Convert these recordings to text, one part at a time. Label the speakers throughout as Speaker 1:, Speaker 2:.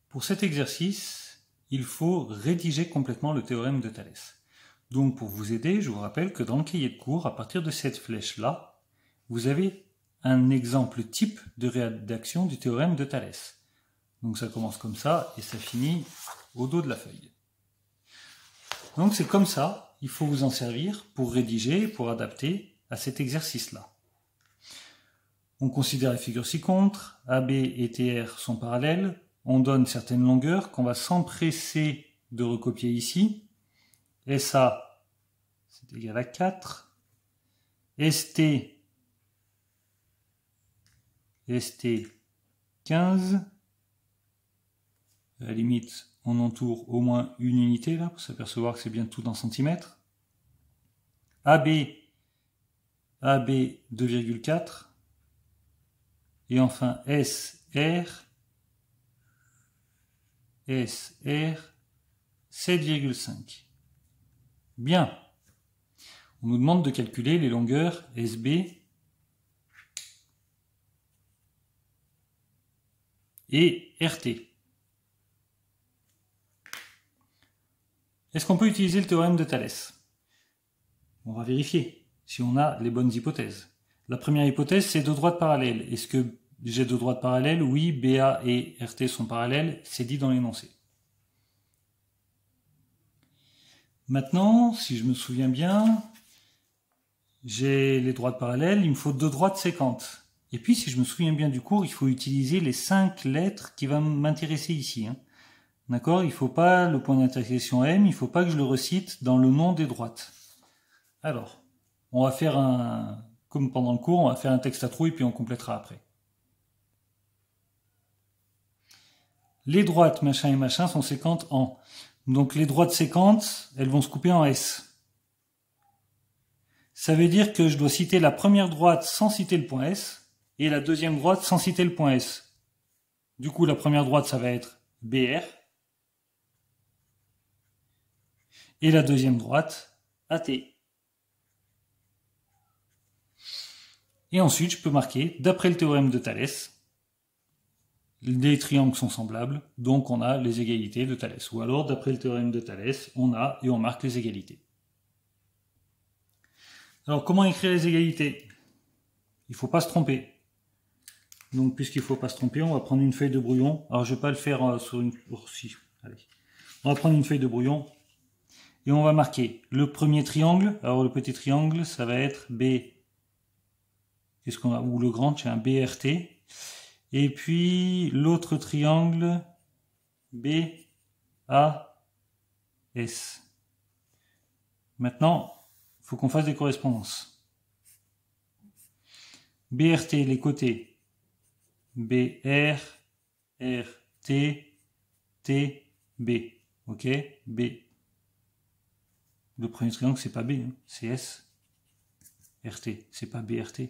Speaker 1: Pour cet exercice, il faut rédiger complètement le théorème de Thalès. Donc pour vous aider, je vous rappelle que dans le cahier de cours, à partir de cette flèche-là, vous avez un exemple type de rédaction du théorème de Thalès. Donc ça commence comme ça et ça finit au dos de la feuille. Donc c'est comme ça, il faut vous en servir pour rédiger, pour adapter à cet exercice-là. On considère la figure ci-contre, AB et TR sont parallèles, on donne certaines longueurs qu'on va s'empresser de recopier ici. SA, c'est égal à 4. ST, 15. À la limite, on entoure au moins une unité là, pour s'apercevoir que c'est bien tout en centimètres. AB 2,4. Et enfin SR 7,5. Bien. On nous demande de calculer les longueurs SB et RT. Est-ce qu'on peut utiliser le théorème de Thalès? On va vérifier si on a les bonnes hypothèses. La première hypothèse, c'est deux droites parallèles. Est-ce que j'ai deux droites parallèles? Oui, BA et RT sont parallèles, c'est dit dans l'énoncé. Maintenant, si je me souviens bien, j'ai les droites parallèles, il me faut deux droites séquentes. Et puis, si je me souviens bien du cours, il faut utiliser les 5 lettres qui vont m'intéresser ici. D'accord? Il ne faut pas le point d'intersection M, il ne faut pas que je le recite dans le nom des droites. Alors, on va faire comme pendant le cours, on va faire un texte à trous et puis on complétera après. Les droites machin et machin sont séquentes en. Donc les droites séquentes, elles vont se couper en S. Ça veut dire que je dois citer la première droite sans citer le point S et la deuxième droite sans citer le point S. Du coup, la première droite, ça va être BR. Et la deuxième droite, AT. Et ensuite, je peux marquer, d'après le théorème de Thalès, les triangles sont semblables, donc on a les égalités de Thalès. Ou alors, d'après le théorème de Thalès, on a et on marque les égalités. Alors, comment écrire les égalités? Il ne faut pas se tromper. Donc, puisqu'il ne faut pas se tromper, on va prendre une feuille de brouillon. Alors, je ne vais pas le faire sur une... Oh, si. Allez. On va prendre une feuille de brouillon et on va marquer le premier triangle. Alors, le petit triangle, ça va être B. Qu'est-ce qu'on a? Ou le grand, c'est un BRT. Et puis l'autre triangle BAS. Maintenant, il faut qu'on fasse des correspondances. BRT, les côtés. BR, RT, TB. Ok? B. Le premier triangle, c'est pas B, hein, c'est S. RT, c'est pas BRT.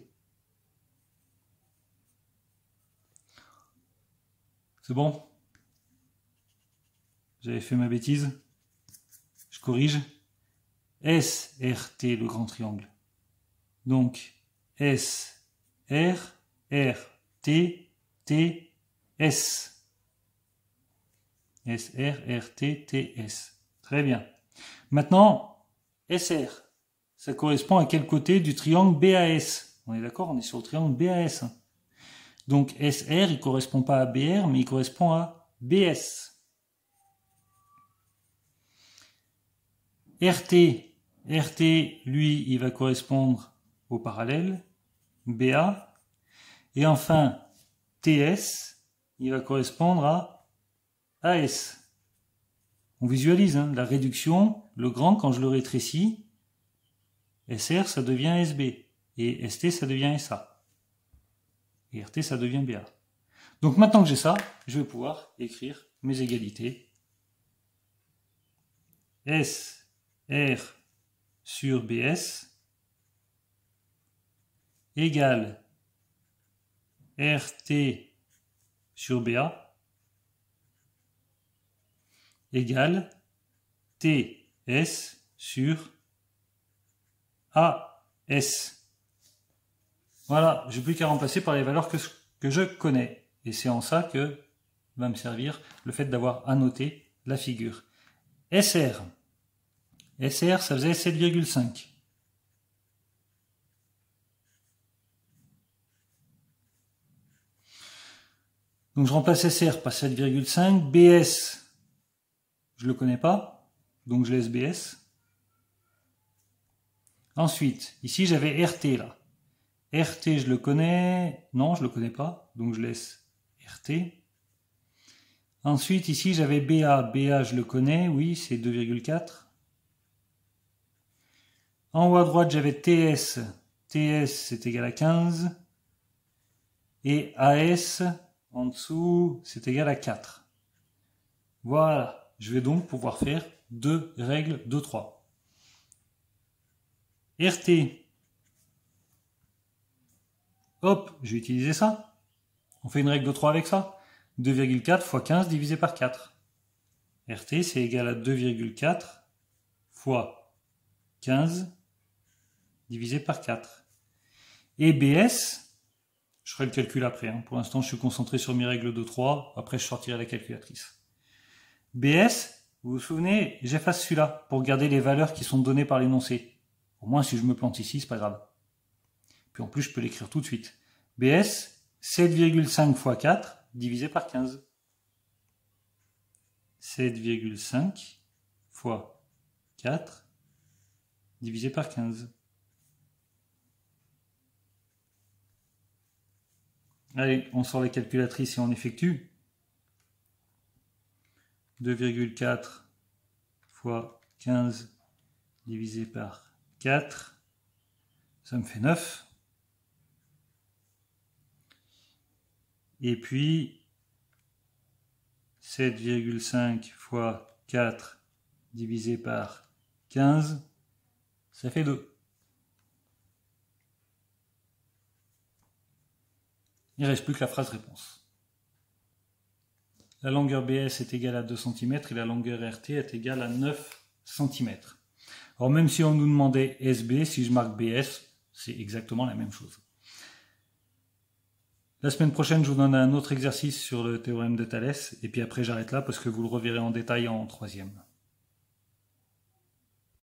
Speaker 1: C'est bon? J'avais fait ma bêtise. Je corrige. SRT, le grand triangle. Donc, SR, RT, TS. SR, RT, TS. Très bien. Maintenant, SR, ça correspond à quel côté du triangle BAS? On est d'accord? On est sur le triangle BAS. Donc SR, il ne correspond pas à BR, mais il correspond à BS. RT, lui, il va correspondre au parallèle, BA. Et enfin, TS, il va correspondre à AS. On visualise la réduction, le grand, quand je le rétrécis, SR, ça devient SB. Et ST, ça devient SA. Et RT, ça devient BA. Donc maintenant que j'ai ça, je vais pouvoir écrire mes égalités. SR sur BS égale RT sur BA égale TS sur AS. Voilà, je n'ai plus qu'à remplacer par les valeurs que je connais. Et c'est en ça que va me servir le fait d'avoir annoté la figure. SR, ça faisait 7,5. Donc je remplace SR par 7,5. BS, je ne le connais pas, donc je laisse BS. Ensuite, ici j'avais RT là. RT, je le connais. Non, je le connais pas, donc je laisse RT. Ensuite, ici j'avais BA. BA, je le connais, oui, c'est 2,4. En haut à droite, j'avais TS. TS, c'est égal à 15. Et AS, en dessous, c'est égal à 4. Voilà, je vais donc pouvoir faire 2 règles de 3. RT. Hop, je vais utiliser ça. On fait une règle de 3 avec ça. 2,4 fois 15 divisé par 4. RT, c'est égal à 2,4 fois 15 divisé par 4. Et BS, je ferai le calcul après. Pour l'instant, je suis concentré sur mes règles de 3. Après, je sortirai la calculatrice. BS, vous vous souvenez, j'efface celui-là pour garder les valeurs qui sont données par l'énoncé. Au moins, si je me plante ici, c'est pas grave. Puis en plus, je peux l'écrire tout de suite. BS, 7,5 fois 4 divisé par 15. 7,5 fois 4 divisé par 15. Allez, on sort la calculatrice et on effectue. 2,4 fois 15 divisé par 4, ça me fait 9. Et puis 7,5 fois 4 divisé par 15, ça fait 2. Il ne reste plus que la phrase réponse. La longueur BS est égale à 2 cm et la longueur RT est égale à 9 cm. Alors même si on nous demandait SB, si je marque BS, c'est exactement la même chose. La semaine prochaine, je vous donne un autre exercice sur le théorème de Thalès, et puis après j'arrête là parce que vous le reverrez en détail en 3e.